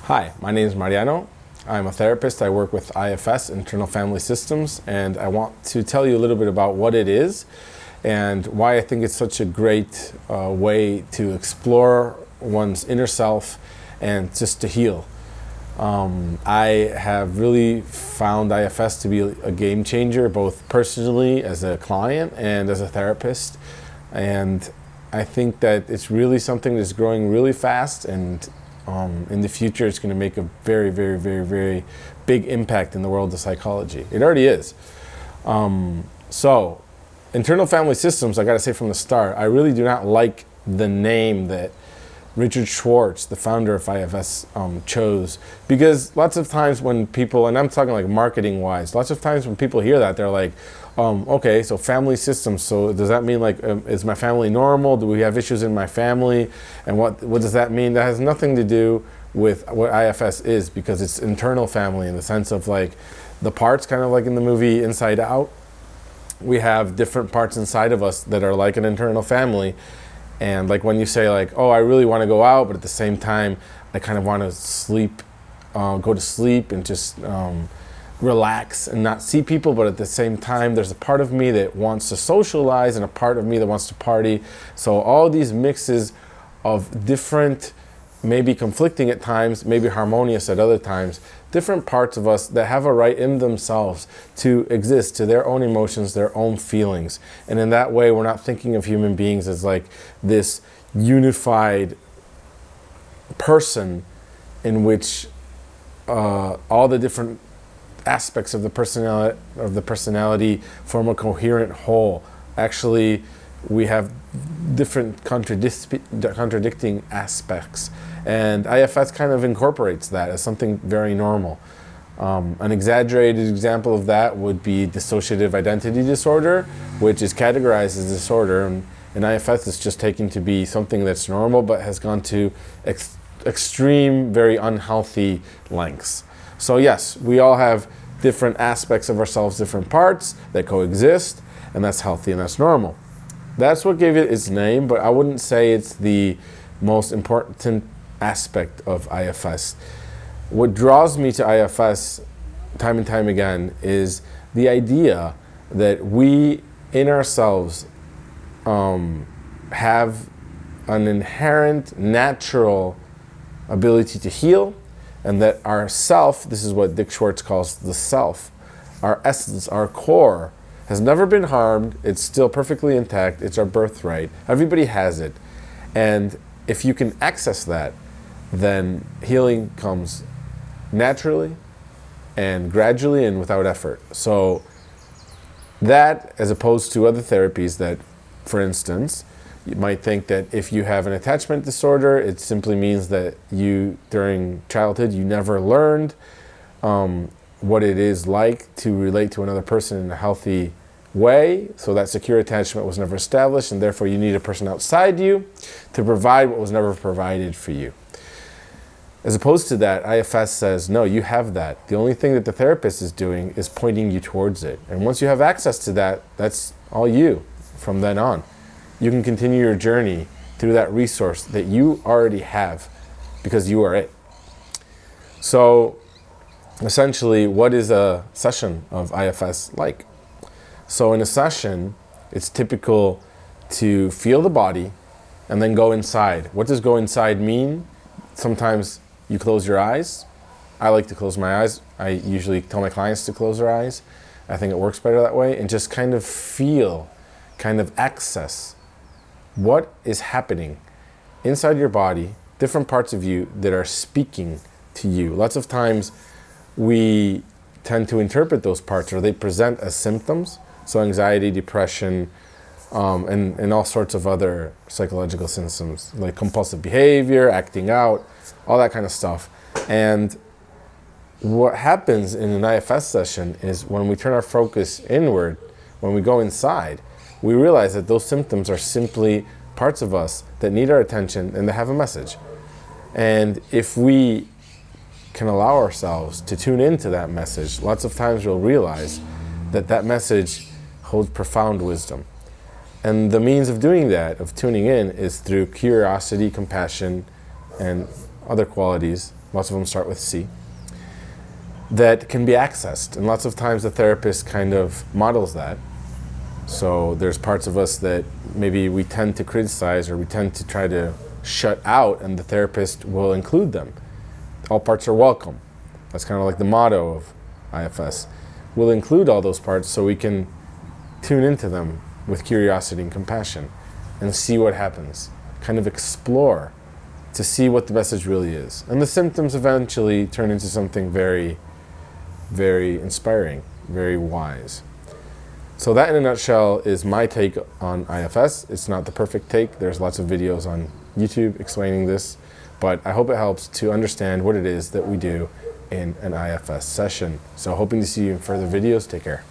Hi, my name is Mariano. I'm a therapist. I work with IFS, Internal Family Systems, and I want to tell you a little bit about what it is and why I think it's such a great way to explore one's inner self and just to heal. I have really found IFS to be a game changer, both personally as a client and as a therapist. And I think that it's really something that's growing really fast, and in the future it's going to make a very, very, very, very big impact in the world of psychology. It already is. So, internal family systems, I got to say from the start, I really do not like the name that Richard Schwartz, the founder of IFS, chose, because lots of times when people, and I'm talking like marketing wise, lots of times when people hear that, they're like, okay, so family systems, so does that mean like, is my family normal? Do we have issues in my family? And what does that mean? That has nothing to do with what IFS is, because it's internal family in the sense of like the parts, kind of like in the movie Inside Out. We have different parts inside of us that are like an internal family. And like when you say like, oh, I really want to go out, but at the same time, I kind of want to sleep, go to sleep and just relax and not see people. But at the same time, there's a part of me that wants to socialize and a part of me that wants to party. So all these mixes of different, maybe conflicting at times, maybe harmonious at other times, different parts of us that have a right in themselves to exist, to their own emotions, their own feelings. And in that way, we're not thinking of human beings as like this unified person in which all the different aspects of the personality form a coherent whole. Actually, we have different contradicting aspects, and IFS kind of incorporates that as something very normal. An exaggerated example of that would be dissociative identity disorder, which is categorized as disorder, and IFS is just taken to be something that's normal but has gone to extreme, very unhealthy lengths. So yes, we all have different aspects of ourselves, different parts that coexist, and that's healthy and that's normal. That's what gave it its name, but I wouldn't say it's the most important aspect of IFS. What draws me to IFS time and time again is the idea that we in ourselves have an inherent natural ability to heal, and that our self, this is what Dick Schwartz calls the self, our essence, our core, has never been harmed. It's still perfectly intact. It's our birthright. Everybody has it. And if you can access that, then healing comes naturally and gradually and without effort. So that, as opposed to other therapies that, for instance, you might think that if you have an attachment disorder, it simply means that you, during childhood, you never learned what it is like to relate to another person in a healthy way. So that secure attachment was never established, and therefore you need a person outside you to provide what was never provided for you. As opposed to that, IFS says, no, you have that. The only thing that the therapist is doing is pointing you towards it. And once you have access to that, that's all you from then on. You can continue your journey through that resource that you already have because you are it. So essentially, what is a session of IFS like? So in a session, it's typical to feel the body and then go inside. What does go inside mean? Sometimes you close your eyes. I like to close my eyes. I usually tell my clients to close their eyes. I think it works better that way, and just kind of feel, kind of access what is happening inside your body, different parts of you that are speaking to you. Lots of times we tend to interpret those parts, or they present as symptoms. So anxiety, depression, and all sorts of other psychological symptoms like compulsive behavior, acting out, all that kind of stuff. And what happens in an IFS session is when we turn our focus inward, when we go inside, we realize that those symptoms are simply parts of us that need our attention and they have a message. And if we can allow ourselves to tune into that message, lots of times we'll realize that that message holds profound wisdom. And the means of doing that, of tuning in, is through curiosity, compassion, and other qualities lots of them start with C, that can be accessed. And lots of times the therapist kind of models that. So there's parts of us that maybe we tend to criticize or we tend to try to shut out, and the therapist will include them. All parts are welcome. That's kind of like the motto of IFS. We'll include all those parts so we can tune into them with curiosity and compassion and see what happens. Kind of explore to see what the message really is. And the symptoms eventually turn into something very, very inspiring, very wise. So that in a nutshell is my take on IFS. It's not the perfect take. There's lots of videos on YouTube explaining this, but I hope it helps to understand what it is that we do in an IFS session. So hoping to see you in further videos. Take care.